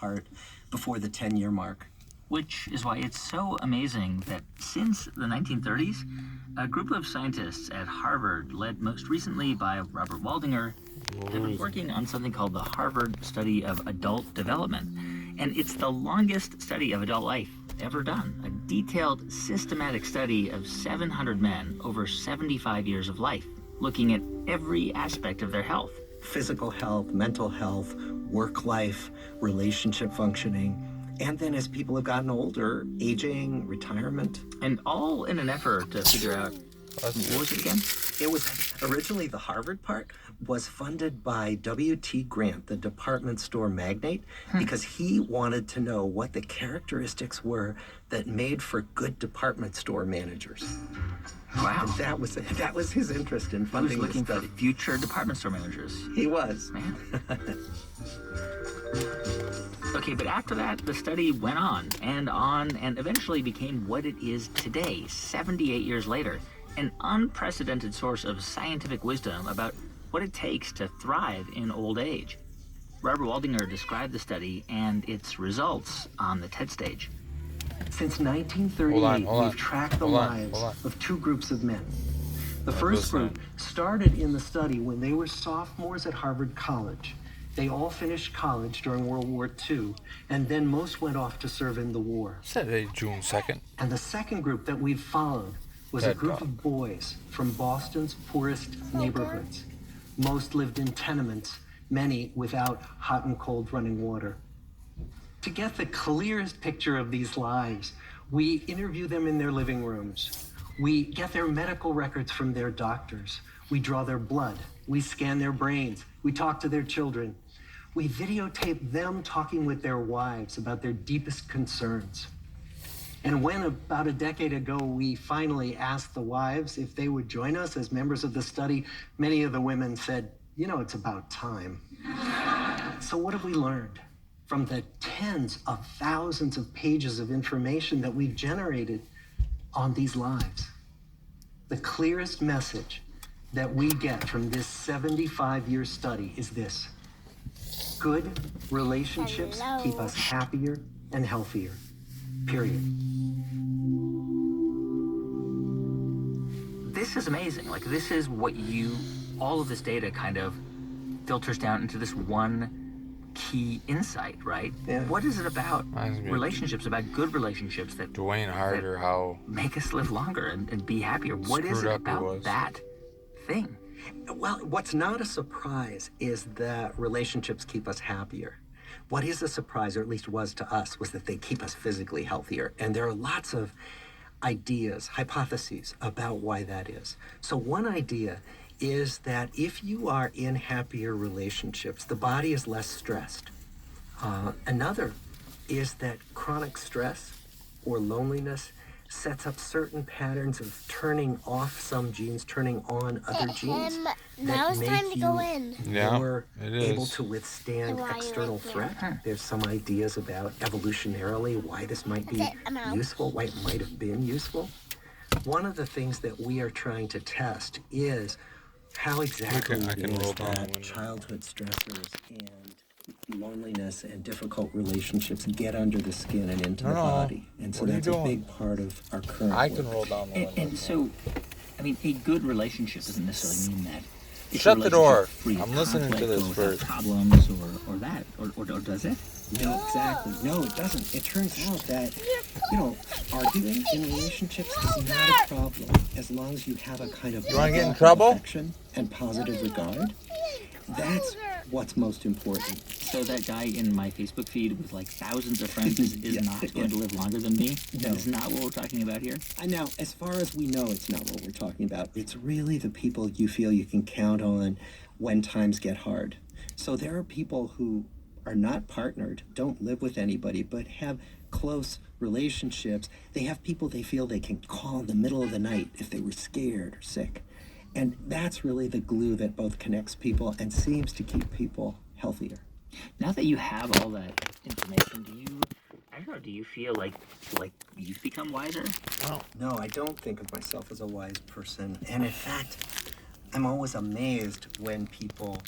apart before the 10-year mark. Which is why it's so amazing that since the 1930s, a group of scientists at Harvard, led most recently by Robert Waldinger, have been working on something called the Harvard Study of Adult Development. And it's the longest study of adult life ever done, a detailed, systematic study of 700 men over 75 years of life, looking at every aspect of their health. Physical health, mental health, work life, relationship functioning, and then as people have gotten older, aging, retirement. And all in an effort to figure out, what was it again? It was originally the Harvard part was funded by W.T. Grant, the department store magnate, because he wanted to know what the characteristics were that made for good department store managers. Wow. And that was his interest in funding the looking study. for future department store managers. He was. Man. Okay, but after that, the study went on, and eventually became what it is today, 78 years later, an unprecedented source of scientific wisdom about what it takes to thrive in old age. Robert Waldinger described the study and its results on the TED stage. Since 1938, we've tracked the lives of two groups of men. The first group started in the study when they were sophomores at Harvard College. They all finished college during World War II, and then most went off to serve in the war. Saturday, June 2nd. And the second group that we've followed was a group of boys from Boston's poorest neighborhoods. Most lived in tenements, many without hot and cold running water. To get the clearest picture of these lives, we interview them in their living rooms. We get their medical records from their doctors. We draw their blood. We scan their brains. We talk to their children. We videotape them talking with their wives about their deepest concerns. And when about a decade ago, we finally asked the wives if they would join us as members of the study, many of the women said, you know, it's about time. So what have we learned from the tens of thousands of pages of information that we've generated on these lives? The clearest message that we get from this 75-year study is this: good relationships keep us happier and healthier, period. This is amazing. Like, this is what all of this data kind of filters down into this one key insight, right? Yeah. What is it about relationships, about good relationships that Dwayne Harder, how make us live longer and be happier? What is it about that thing? Well, what's not a surprise is that relationships keep us happier. What is a surprise, or at least was to us, was that they keep us physically healthier. And there are lots of ideas, hypotheses about why that is. So one idea is that if you are in happier relationships, the body is less stressed. Another is that chronic stress or loneliness sets up certain patterns of turning off some genes, turning on other genes now that it's make time to you go in. more able to withstand external threat. There's some ideas about evolutionarily why this might be useful, why it might have been useful. One of the things that we are trying to test is how exactly it is that childhood stressors and loneliness and difficult relationships get under the skin and into the body. And so that's a big part of our current I work. can roll down the window. And so, I mean, a good relationship doesn't necessarily mean that. Shut the door. I'm listening to this first. Problems or that, or does it? No, exactly. No, it doesn't. It turns out that, arguing in relationships is not a problem as long as you have a kind of affection and positive regard. That's what's most important. So that guy in my Facebook feed with like thousands of friends is not going to live longer than me? No. That is not what we're talking about here? Now, as far as we know, it's not what we're talking about. It's really the people you feel you can count on when times get hard. So there are people who are not partnered, don't live with anybody, but have close relationships. They have people they feel they can call in the middle of the night if they were scared or sick. And that's really the glue that both connects people and seems to keep people healthier. Now that you have all that information, do you feel like you've become wiser? No, I don't think of myself as a wise person. And in fact, I'm always amazed when people